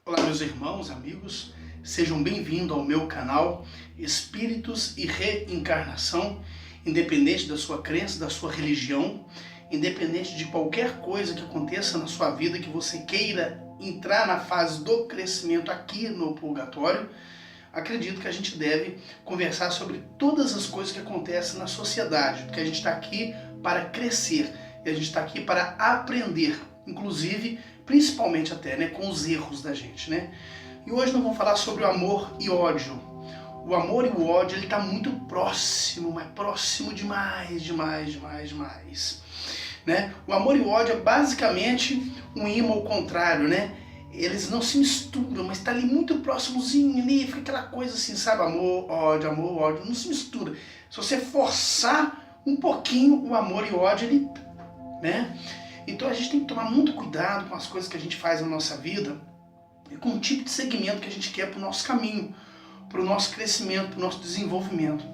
Olá, meus irmãos, amigos, sejam bem-vindos ao meu canal Espíritos e Reencarnação. Independente da sua crença, da sua religião, independente de qualquer coisa que aconteça na sua vida, que você queira entrar na fase do crescimento aqui no purgatório, acredito que a gente deve conversar sobre todas as coisas que acontecem na sociedade, porque a gente está aqui para crescer e a gente está aqui para aprender, inclusive, principalmente até, com os erros da gente, E hoje nós vamos falar sobre o amor e ódio. O amor e o ódio, ele está muito próximo, mas próximo demais, O amor e o ódio é basicamente um imã ao contrário, Eles não se misturam, mas está ali muito próximozinho, ali, fica aquela coisa assim, sabe? Amor, ódio, não se mistura. Se você forçar um pouquinho o amor e o ódio, ele, Então a gente tem que tomar muito cuidado com as coisas que a gente faz na nossa vida e com o tipo de segmento que a gente quer para o nosso caminho, para o nosso crescimento, para o nosso desenvolvimento.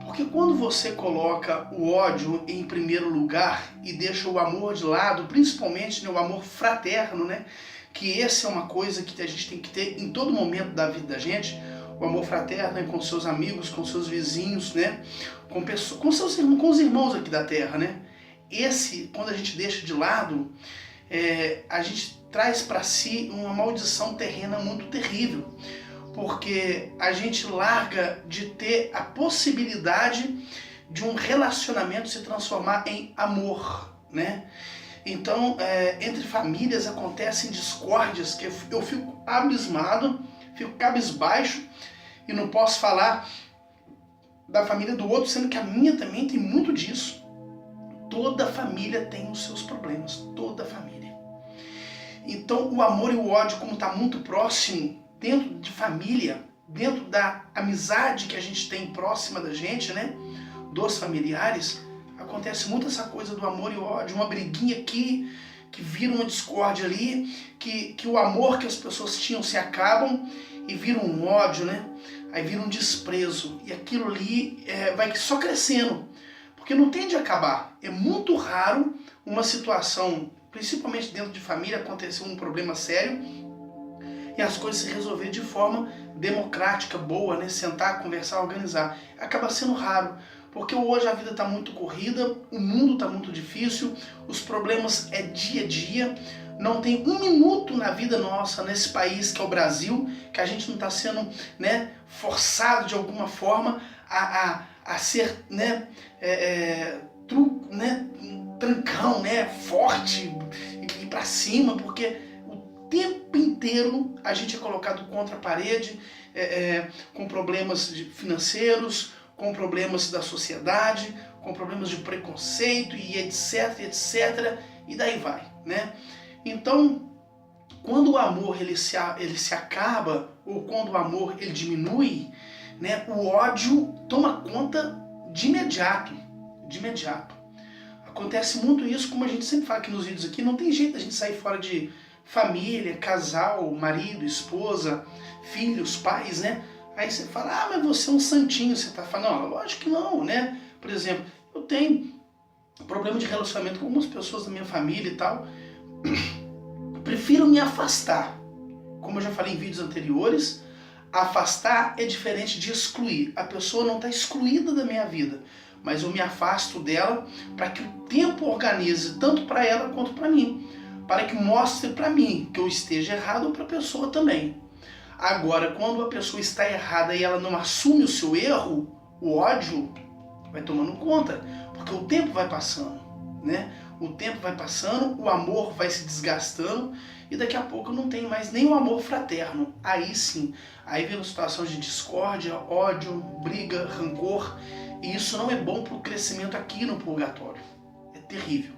Porque quando você coloca o ódio em primeiro lugar e deixa o amor de lado, principalmente o amor fraterno, que essa é uma coisa que a gente tem que ter em todo momento da vida da gente, o amor fraterno com seus amigos, com seus vizinhos, com os irmãos aqui da Terra, Esse, quando a gente deixa de lado, a gente traz para si uma maldição terrena muito terrível, porque a gente larga de ter a possibilidade de um relacionamento se transformar em amor, Então, entre famílias acontecem discórdias que eu fico abismado, fico cabisbaixo e não posso falar da família do outro, sendo que a minha também tem muito disso. Toda família tem os seus problemas, toda família. Então o amor e o ódio, como está muito próximo, dentro de família, dentro da amizade que a gente tem próxima da gente, dos familiares, acontece muito essa coisa do amor e o ódio, uma briguinha aqui, que vira uma discórdia ali, que o amor que as pessoas tinham se acabam e vira um ódio, Aí vira um desprezo, e aquilo ali vai só crescendo. Porque não tem de acabar. É muito raro uma situação, principalmente dentro de família, acontecer um problema sério e as coisas se resolverem de forma democrática, boa, sentar, conversar, organizar. Acaba sendo raro, porque hoje a vida está muito corrida, o mundo está muito difícil, os problemas é dia a dia, não tem um minuto na vida nossa, nesse país que é o Brasil, que a gente não está sendo forçado de alguma forma a ser trancão, forte, e para cima, porque o tempo inteiro a gente é colocado contra a parede, com problemas financeiros, com problemas da sociedade, com problemas de preconceito e etc, e daí vai, Então, quando o amor ele se acaba, ou quando o amor ele diminui, o ódio toma conta de imediato. Acontece muito isso, como a gente sempre fala aqui nos vídeos aqui, não tem jeito a gente sair fora de família, casal, marido, esposa, filhos, pais, Aí você fala, mas você é um santinho, você tá falando, não, lógico que não, Por exemplo, eu tenho problema de relacionamento com algumas pessoas da minha família e tal, prefiro me afastar. Como eu já falei em vídeos anteriores, afastar é diferente de excluir. A pessoa não está excluída da minha vida, mas eu me afasto dela para que o tempo organize tanto para ela quanto para mim, para que mostre para mim que eu esteja errado ou para a pessoa também. Agora, quando a pessoa está errada e ela não assume o seu erro, o ódio vai tomando conta, porque o tempo vai passando, O tempo vai passando, o amor vai se desgastando e daqui a pouco não tem mais nem o amor fraterno. Aí sim, aí vem situações de discórdia, ódio, briga, rancor, e isso não é bom para o crescimento aqui no purgatório. É terrível,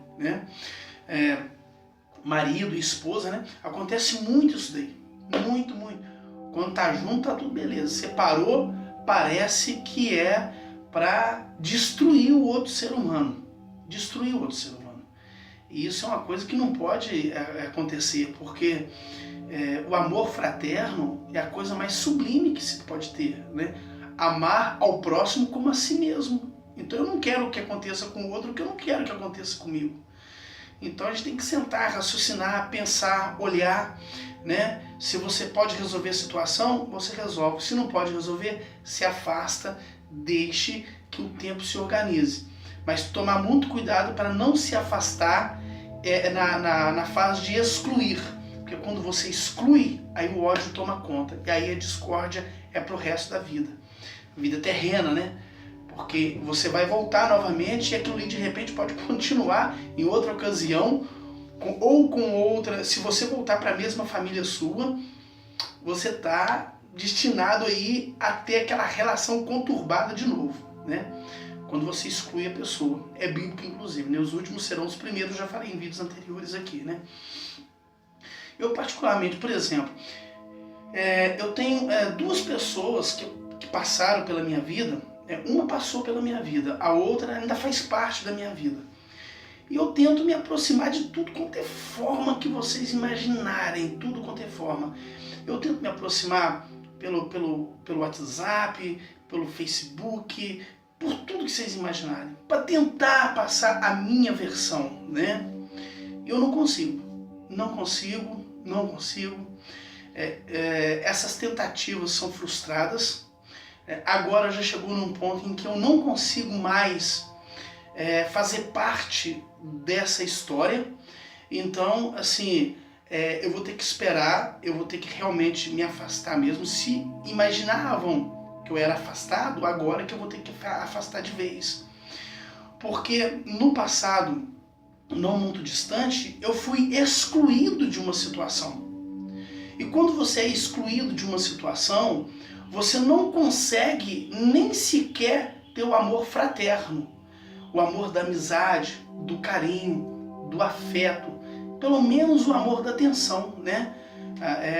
Marido e esposa, Acontece muito isso daí, muito. Quando tá junto, tá tudo beleza. Separou, parece que é para destruir o outro ser humano. E isso é uma coisa que não pode acontecer, porque o amor fraterno é a coisa mais sublime que se pode ter, Amar ao próximo como a si mesmo. Então eu não quero que aconteça com o outro o que eu não quero que aconteça comigo. Então a gente tem que sentar, raciocinar, pensar, olhar, né? Se você pode resolver a situação, você resolve. Se não pode resolver, se afasta, deixe que o tempo se organize. Mas tomar muito cuidado para não se afastar na fase de excluir. Porque quando você exclui, aí o ódio toma conta. E aí a discórdia é pro resto da vida. Vida terrena, né? Porque você vai voltar novamente e aquilo ali de repente pode continuar em outra ocasião ou com outra. Se você voltar para a mesma família sua, você está destinado aí a ter aquela relação conturbada de novo, né? Quando você exclui a pessoa. É bíblico, inclusive, né? Os últimos serão os primeiros, já falei em vídeos anteriores aqui, né? Eu particularmente, por exemplo, eu tenho duas pessoas que passaram pela minha vida. Uma passou pela minha vida, a outra ainda faz parte da minha vida. E eu tento me aproximar de tudo quanto é forma que vocês imaginarem, tudo quanto é forma. Eu tento me aproximar pelo WhatsApp, pelo Facebook, por tudo que vocês imaginarem, para tentar passar a minha versão, né? Eu não consigo. Essas tentativas são frustradas. Agora já chegou num ponto em que eu não consigo mais fazer parte dessa história. Então, assim, eu vou ter que esperar, eu vou ter que realmente me afastar mesmo. Se imaginavam que eu era afastado, agora que eu vou ter que afastar de vez. Porque no passado, não muito distante, eu fui excluído de uma situação. E quando você é excluído de uma situação, você não consegue nem sequer ter o amor fraterno, o amor da amizade, do carinho, do afeto, pelo menos o amor da atenção, né?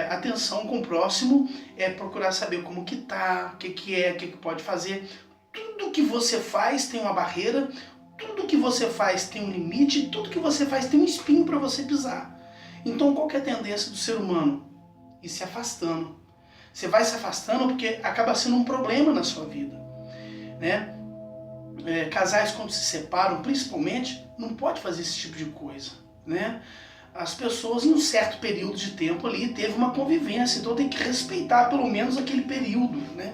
Atenção com o próximo é procurar saber como que tá, o que que pode fazer. Tudo que você faz tem uma barreira, tudo que você faz tem um limite, tudo que você faz tem um espinho para você pisar. Então qual que é a tendência do ser humano? Ir se afastando. Você vai se afastando porque acaba sendo um problema na sua vida, né? Casais quando se separam, principalmente, não pode fazer esse tipo de coisa, né? As pessoas em um certo período de tempo ali teve uma convivência, então tem que respeitar pelo menos aquele período, né?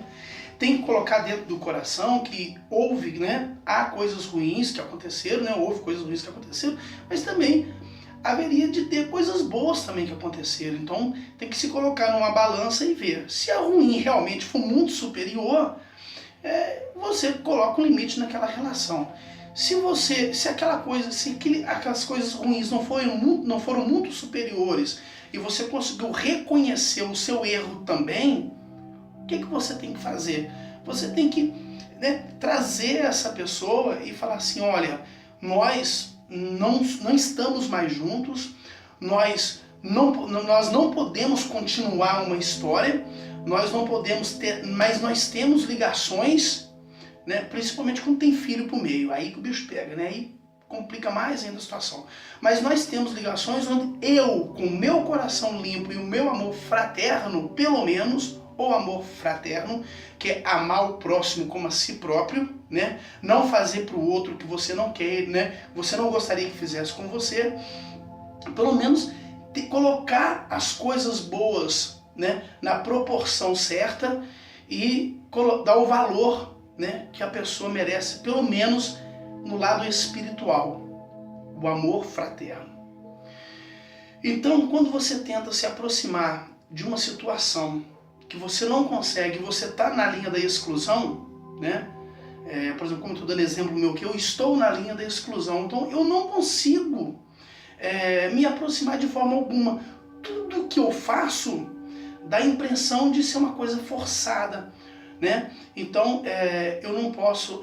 Tem que colocar dentro do coração que houve, né? Há coisas ruins que aconteceram, né? Houve coisas ruins que aconteceram, mas também haveria de ter coisas boas também que aconteceram. Então tem que se colocar numa balança e ver. Se a ruim realmente for muito superior, você coloca um limite naquela relação. Se aquelas coisas ruins não foram muito superiores e você conseguiu reconhecer o seu erro também, o que você tem que fazer? Você tem que, né, trazer essa pessoa e falar assim, olha, nós não estamos mais juntos, nós não podemos continuar uma história, nós não podemos ter, mas nós temos ligações, né, principalmente quando tem filho por meio, aí que o bicho pega, né, aí complica mais ainda a situação. Mas nós temos ligações onde eu, com o meu coração limpo e o meu amor fraterno, pelo menos, ou amor fraterno, que é amar o próximo como a si próprio, né? Não fazer para o outro que você não quer, né? Você não gostaria que fizesse com você. Pelo menos colocar as coisas boas, né, na proporção certa e dar o valor, né, que a pessoa merece, pelo menos no lado espiritual, o amor fraterno. Então, quando você tenta se aproximar de uma situação que você não consegue, você está na linha da exclusão, né? Por exemplo, como estou dando exemplo meu, que eu estou na linha da exclusão, então eu não consigo me aproximar de forma alguma. Tudo que eu faço dá a impressão de ser uma coisa forçada, né? Então eu não posso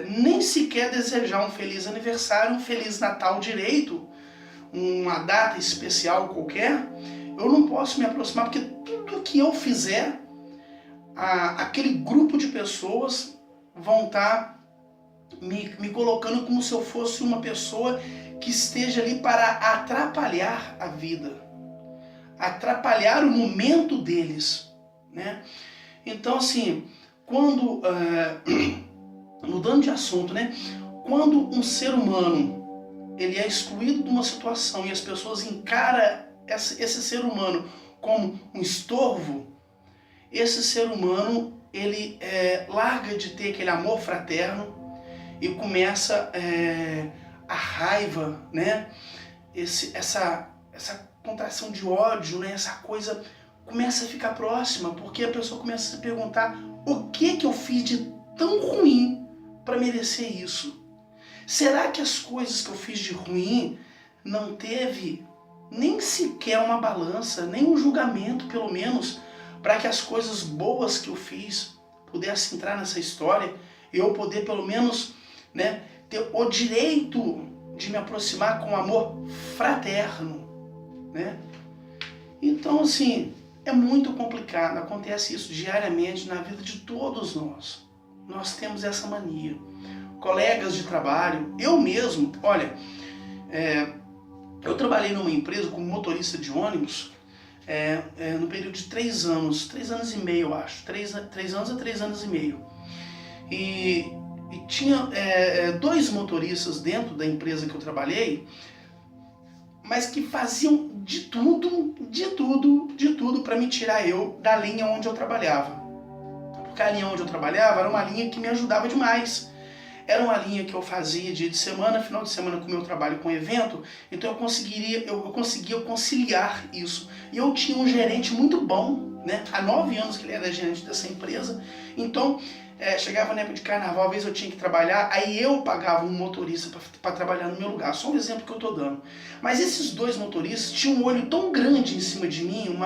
nem sequer desejar um feliz aniversário, um feliz Natal direito, uma data especial qualquer. Eu não posso me aproximar porque tudo que eu fizer, aquele grupo de pessoas vão estar me colocando como se eu fosse uma pessoa que esteja ali para atrapalhar a vida, atrapalhar o momento deles, né? Então, assim, quando, mudando de assunto, né? Quando um ser humano ele é excluído de uma situação e as pessoas encaram esse ser humano como um estorvo, esse ser humano ele larga de ter aquele amor fraterno e começa a raiva, né? Essa contração de ódio, né? Essa coisa começa a ficar próxima, porque a pessoa começa a se perguntar: o que eu fiz de tão ruim para merecer isso? Será que as coisas que eu fiz de ruim não teve nem sequer uma balança, nem um julgamento, pelo menos, para que as coisas boas que eu fiz pudessem entrar nessa história e eu poder, pelo menos, né, ter o direito de me aproximar com amor fraterno, né? Então, assim, é muito complicado, acontece isso diariamente na vida de todos nós. Nós temos essa mania. Colegas de trabalho, eu mesmo, olha, eu trabalhei numa empresa como motorista de ônibus no período de 3 anos e meio, eu acho, 3 anos a 3 anos e meio. E tinha 2 motoristas dentro da empresa que eu trabalhei, mas que faziam de tudo para me tirar eu da linha onde eu trabalhava. Porque a linha onde eu trabalhava era uma linha que me ajudava demais. Era uma linha que eu fazia dia de semana, final de semana com o meu trabalho com evento, então eu conseguia conciliar isso. E eu tinha um gerente muito bom, né? Há 9 anos que ele era gerente dessa empresa, então chegava na época de carnaval, às vezes eu tinha que trabalhar, aí eu pagava um motorista para trabalhar no meu lugar, só um exemplo que eu estou dando. Mas esses 2 motoristas tinham um olho tão grande em cima de mim,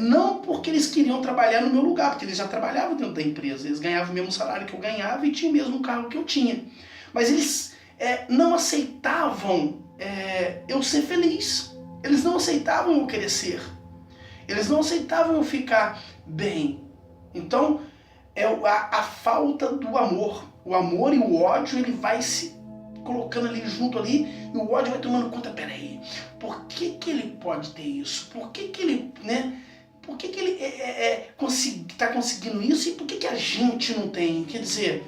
não porque eles queriam trabalhar no meu lugar, porque eles já trabalhavam dentro da empresa, eles ganhavam o mesmo salário que eu ganhava e tinham o mesmo carro que eu tinha. Mas eles não aceitavam eu ser feliz, eles não aceitavam eu crescer, eles não aceitavam eu ficar bem. Então, a falta do amor. O amor e o ódio, ele vai se colocando ali junto ali, e o ódio vai tomando conta. Peraí, por que ele pode ter isso? Por que ele, né? Por que ele está conseguindo isso e por que a gente não tem? Quer dizer,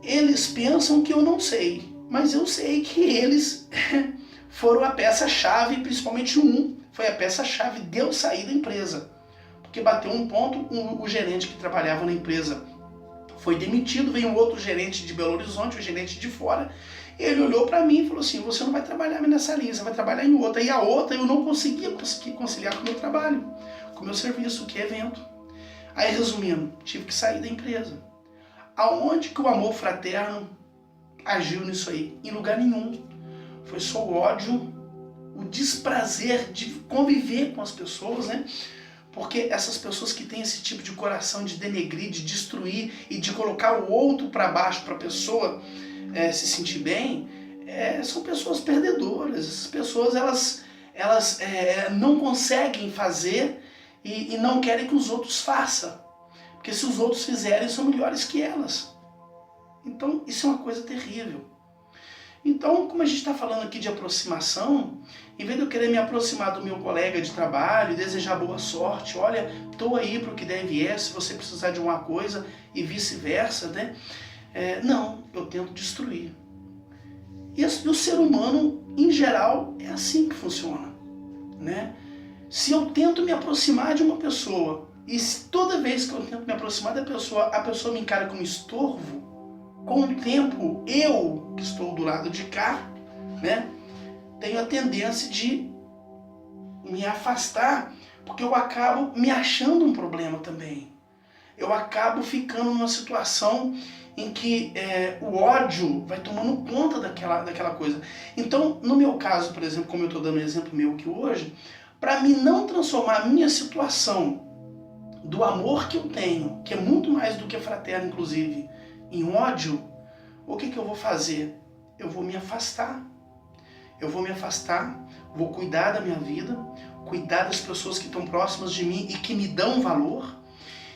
eles pensam que eu não sei, mas eu sei que eles foram a peça-chave, principalmente um foi a peça-chave de eu sair da empresa. Porque bateu um ponto, o gerente que trabalhava na empresa foi demitido, veio um outro gerente de Belo Horizonte, um gerente de fora, e ele olhou para mim e falou assim: você não vai trabalhar nessa linha, você vai trabalhar em outra. E a outra eu não conseguia conciliar com o meu trabalho, com o meu serviço, que é evento. Aí, resumindo, tive que sair da empresa. Aonde que o amor fraterno agiu nisso aí? Em lugar nenhum. Foi só o ódio, o desprazer de conviver com as pessoas, né? Porque essas pessoas que têm esse tipo de coração de denegrir, de destruir e de colocar o outro para baixo para a pessoa se sentir bem, são pessoas perdedoras. Essas pessoas elas não conseguem fazer e não querem que os outros façam. Porque se os outros fizerem, são melhores que elas. Então isso é uma coisa terrível. Então, como a gente está falando aqui de aproximação, em vez de eu querer me aproximar do meu colega de trabalho e desejar boa sorte, olha, estou aí para o que der e vier, se você precisar de alguma coisa e vice-versa, né? Não, eu tento destruir. E o ser humano, em geral, é assim que funciona, né? Se eu tento me aproximar de uma pessoa e toda vez que eu tento me aproximar da pessoa, a pessoa me encara como estorvo, com o tempo, eu que estou do lado de cá, né, tenho a tendência de me afastar, porque eu acabo me achando um problema também. Eu acabo ficando numa situação em que o ódio vai tomando conta daquela coisa. Então, no meu caso, por exemplo, como eu estou dando um exemplo meu aqui hoje, para mim não transformar a minha situação do amor que eu tenho, que é muito mais do que fraterno, inclusive, em ódio, o que eu vou fazer? Eu vou me afastar. Eu vou me afastar, vou cuidar da minha vida, cuidar das pessoas que estão próximas de mim e que me dão valor,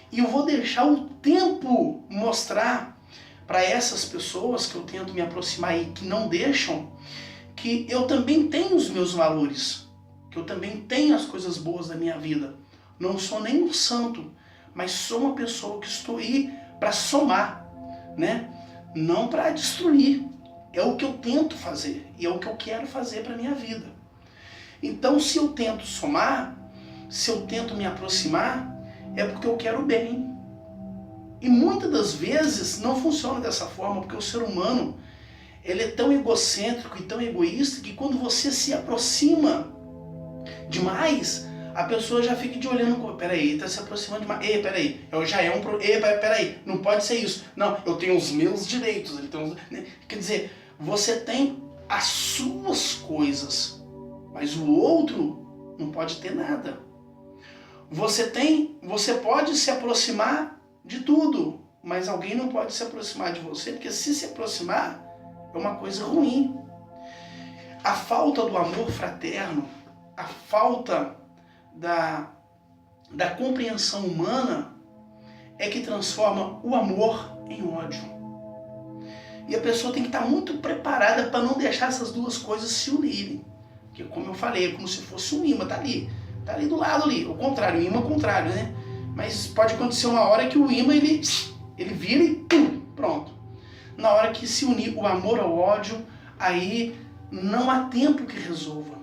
e eu vou deixar o tempo mostrar para essas pessoas que eu tento me aproximar e que não deixam, que eu também tenho os meus valores, que eu também tenho as coisas boas da minha vida. Não sou nem um santo, mas sou uma pessoa que estou aí para somar, né? Não para destruir. É o que eu tento fazer e é o que eu quero fazer para minha vida. Então, se eu tento somar, se eu tento me aproximar, é porque eu quero bem. E muitas das vezes não funciona dessa forma, porque o ser humano ele é tão egocêntrico e tão egoísta que quando você se aproxima demais, a pessoa já fica te olhando, peraí, tá se aproximando demais, ei, peraí, já é um ei, peraí, não pode ser isso, não, eu tenho os meus direitos, né? Quer dizer, você tem as suas coisas, mas o outro não pode ter nada. Você pode se aproximar de tudo, mas alguém não pode se aproximar de você, porque se aproximar é uma coisa ruim. A falta do amor fraterno, a falta da compreensão humana é que transforma o amor em ódio. E a pessoa tem que estar muito preparada para não deixar essas duas coisas se unirem. Porque, como eu falei, é como se fosse um imã, tá ali do lado ali. O contrário, o imã é o contrário, né? Mas pode acontecer uma hora que o imã ele vira e pum, pronto. Na hora que se unir o amor ao ódio, aí não há tempo que resolva.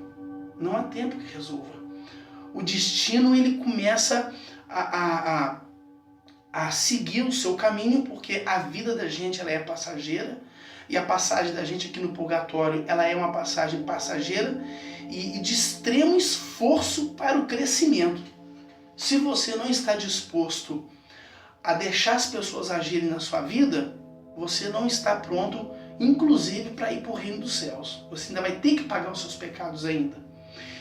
Não há tempo que resolva. O destino ele começa a seguir o seu caminho, porque a vida da gente ela é passageira, e a passagem da gente aqui no purgatório ela é uma passagem passageira e de extremo esforço para o crescimento. Se você não está disposto a deixar as pessoas agirem na sua vida, você não está pronto, inclusive, para ir para o reino dos céus. Você ainda vai ter que pagar os seus pecados ainda.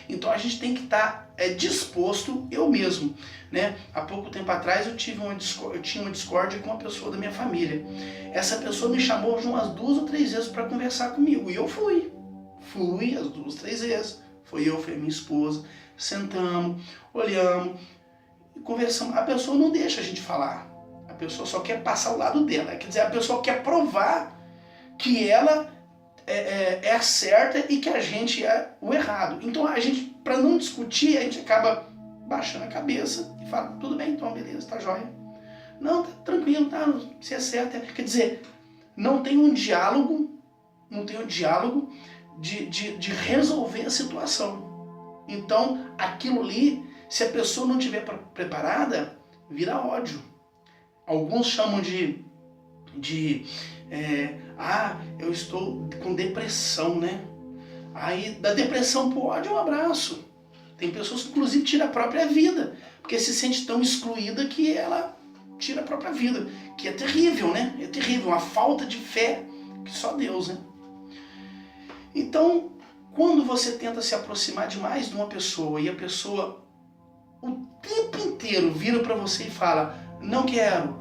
Então a gente tem que estar disposto, eu mesmo, né? Há pouco tempo atrás eu tinha uma discórdia com uma pessoa da minha família. Essa pessoa me chamou de umas 2 ou 3 vezes para conversar comigo, e eu fui as 2, 3 vezes. Foi a minha esposa, sentamos, olhamos, conversamos. A pessoa não deixa a gente falar. A pessoa só quer passar o lado dela. Quer dizer, a pessoa quer provar que ela é a certa e que a gente é o errado. Então a gente, para não discutir, a gente acaba baixando a cabeça e fala, tudo bem, então beleza, tá jóia. Não, tá tranquilo, tá, você é certo. Quer dizer, não tem um diálogo de resolver a situação. Então aquilo ali, se a pessoa não estiver preparada, vira ódio. Alguns chamam eu estou com depressão, né? Aí da depressão pro ódio, um abraço. Tem pessoas que inclusive tiram a própria vida, porque se sente tão excluída que ela tira a própria vida, que é terrível, né? É terrível, uma falta de fé que só Deus, né? Então, quando você tenta se aproximar demais de uma pessoa e a pessoa o tempo inteiro vira para você e fala, não quero,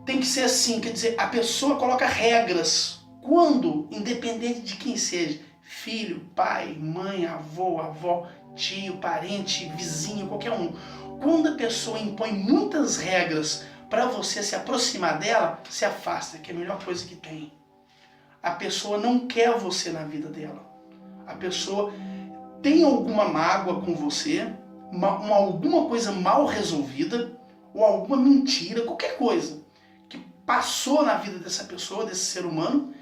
tem que ser assim, quer dizer, a pessoa coloca regras, quando, independente de quem seja, filho, pai, mãe, avó, tio, parente, vizinho, qualquer um, quando a pessoa impõe muitas regras para você se aproximar dela, se afasta, que é a melhor coisa que tem. A pessoa não quer você na vida dela. A pessoa tem alguma mágoa com você, alguma coisa mal resolvida, ou alguma mentira, qualquer coisa, que passou na vida dessa pessoa, desse ser humano,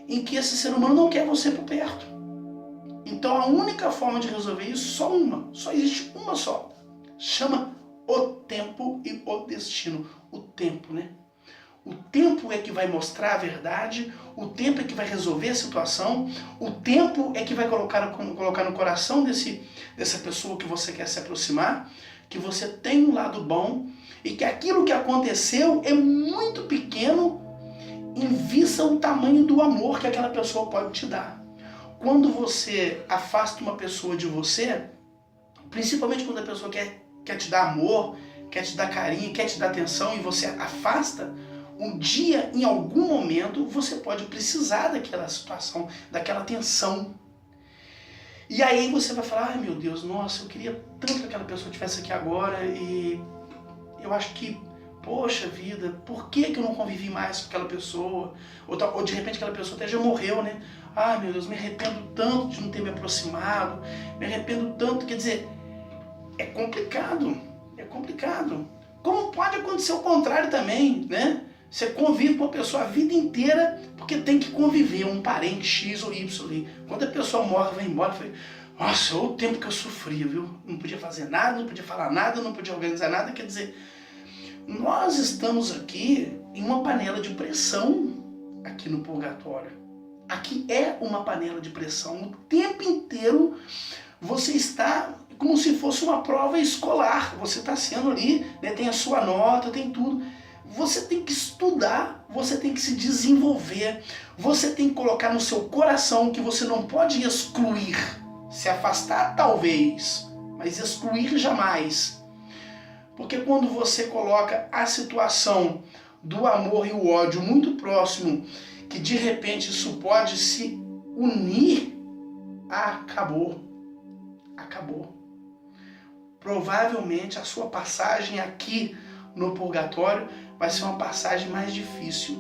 em que esse ser humano não quer você por perto. Então a única forma de resolver isso, só existe uma só. Chama o tempo e o destino. O tempo, né? O tempo é que vai mostrar a verdade, o tempo é que vai resolver a situação, o tempo é que vai colocar no coração dessa pessoa que você quer se aproximar, que você tem um lado bom e que aquilo que aconteceu é muito pequeno em vista ao tamanho do amor que aquela pessoa pode te dar. Quando você afasta uma pessoa de você, principalmente quando a pessoa quer te dar amor, quer te dar carinho, quer te dar atenção e você afasta, um dia, em algum momento, você pode precisar daquela situação, daquela tensão. E aí você vai falar, ai meu Deus, nossa, eu queria tanto que aquela pessoa estivesse aqui agora e eu acho que, poxa vida, por que eu não convivi mais com aquela pessoa? Ou de repente aquela pessoa até já morreu, né? Ai meu Deus, me arrependo tanto de não ter me aproximado, me arrependo tanto, quer dizer, é complicado. Como pode acontecer o contrário também, né? Você convive com a pessoa a vida inteira porque tem que conviver, um parente X ou Y ali. Quando a pessoa morre, vai embora, foi, nossa, olha o tempo que eu sofria, viu? Não podia fazer nada, não podia falar nada, não podia organizar nada. Quer dizer, nós estamos aqui em uma panela de pressão aqui no purgatório. Aqui é uma panela de pressão. O tempo inteiro você está como se fosse uma prova escolar. Você está sendo ali, né, tem a sua nota, tem tudo. Você tem que estudar, você tem que se desenvolver, você tem que colocar no seu coração que você não pode excluir, se afastar talvez, mas excluir jamais. Porque quando você coloca a situação do amor e o ódio muito próximo, que de repente isso pode se unir, acabou. Acabou. Provavelmente a sua passagem aqui no purgatório vai ser uma passagem mais difícil,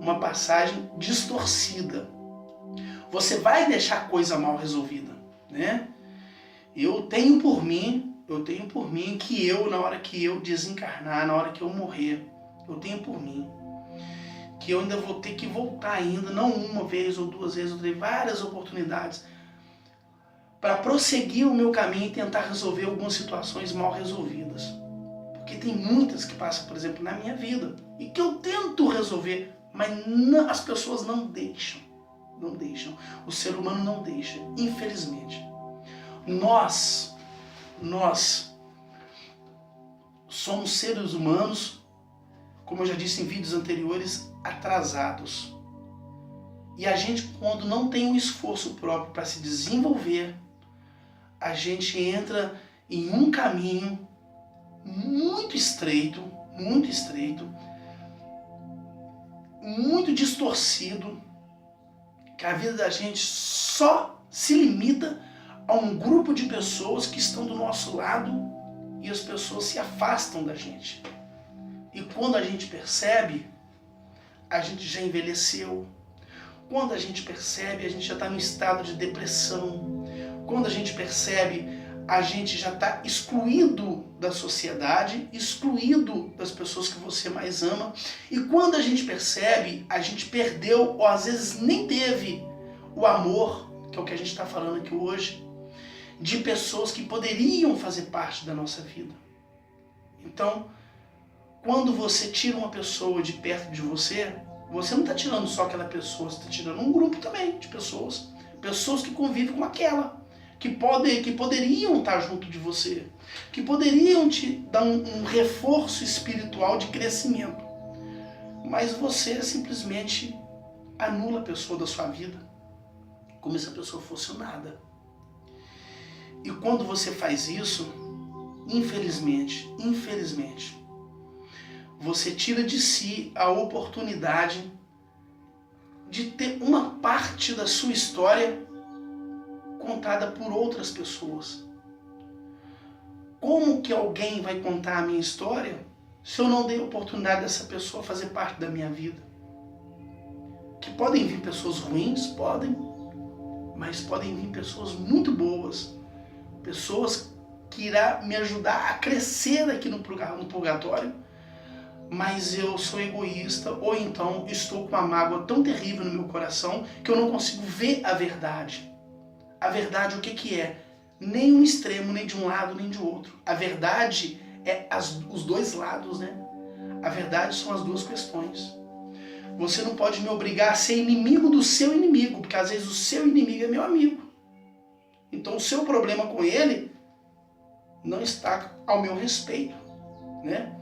uma passagem distorcida. Você vai deixar a coisa mal resolvida, né? Eu tenho por mim que na hora que eu desencarnar, na hora que eu morrer, eu tenho por mim que eu ainda vou ter que voltar ainda, não uma vez ou duas vezes, eu terei várias oportunidades para prosseguir o meu caminho e tentar resolver algumas situações mal resolvidas. Porque tem muitas que passam, por exemplo, na minha vida e que eu tento resolver, mas não, as pessoas não deixam. Não deixam. O ser humano não deixa, infelizmente. Nós somos seres humanos, como eu já disse em vídeos anteriores, atrasados. E a gente, quando não tem um esforço próprio para se desenvolver, a gente entra em um caminho muito estreito, muito distorcido, que a vida da gente só se limita a um grupo de pessoas que estão do nosso lado e as pessoas se afastam da gente. E quando a gente percebe, a gente já envelheceu. Quando a gente percebe, a gente já está no estado de depressão. Quando a gente percebe, a gente já está excluído da sociedade, excluído das pessoas que você mais ama. E quando a gente percebe, a gente perdeu, ou às vezes nem teve, o amor, que é o que a gente está falando aqui hoje, de pessoas que poderiam fazer parte da nossa vida. Então, quando você tira uma pessoa de perto de você, você não está tirando só aquela pessoa, você está tirando um grupo também de pessoas. Pessoas que convivem com aquela, que poderiam estar junto de você, que poderiam te dar um reforço espiritual de crescimento. Mas você simplesmente anula a pessoa da sua vida, como se a pessoa fosse o nada. E quando você faz isso, infelizmente, você tira de si a oportunidade de ter uma parte da sua história contada por outras pessoas. Como que alguém vai contar a minha história se eu não dei a oportunidade dessa pessoa fazer parte da minha vida? Que podem vir pessoas ruins, podem, mas podem vir pessoas muito boas, pessoas que irão me ajudar a crescer aqui no purgatório, mas eu sou egoísta, ou então estou com uma mágoa tão terrível no meu coração que eu não consigo ver a verdade. A verdade, o que é? Nem um extremo, nem de um lado, nem de outro. A verdade é os dois lados, né? A verdade são as duas questões. Você não pode me obrigar a ser inimigo do seu inimigo, porque às vezes o seu inimigo é meu amigo. Então o seu problema com ele não está ao meu respeito, né?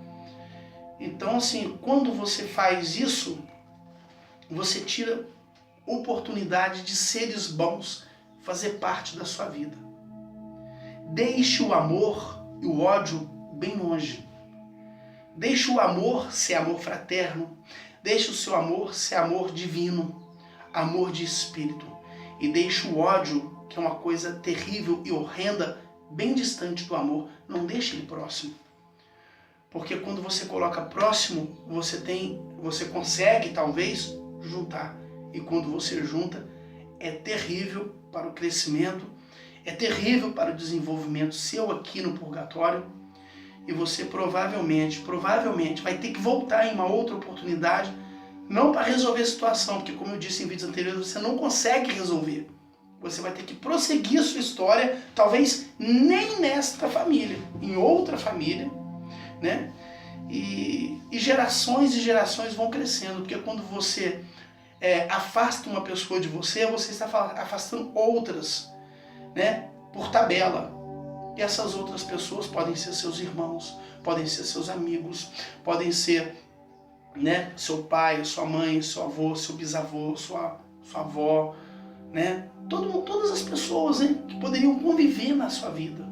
Então, assim, quando você faz isso, você tira oportunidade de seres bons fazer parte da sua vida. Deixe o amor e o ódio bem longe. Deixe o amor ser amor fraterno. Deixe o seu amor ser amor divino, amor de espírito. E deixe o ódio, que é uma coisa terrível e horrenda, bem distante do amor. Não deixe ele próximo. Porque quando você coloca próximo, você consegue talvez juntar. E quando você junta, é terrível para o crescimento, é terrível para o desenvolvimento seu aqui no purgatório. E você provavelmente vai ter que voltar em uma outra oportunidade, não para resolver a situação, porque como eu disse em vídeos anteriores, você não consegue resolver. Você vai ter que prosseguir a sua história, talvez nem nesta família, em outra família, né? E gerações e gerações vão crescendo, porque quando você afasta uma pessoa de você, você está afastando outras, né? Por tabela. E essas outras pessoas podem ser seus irmãos, podem ser seus amigos, podem ser, né, seu pai, sua mãe, seu avô, seu bisavô, sua avó, né? Todas as pessoas, né, que poderiam conviver na sua vida.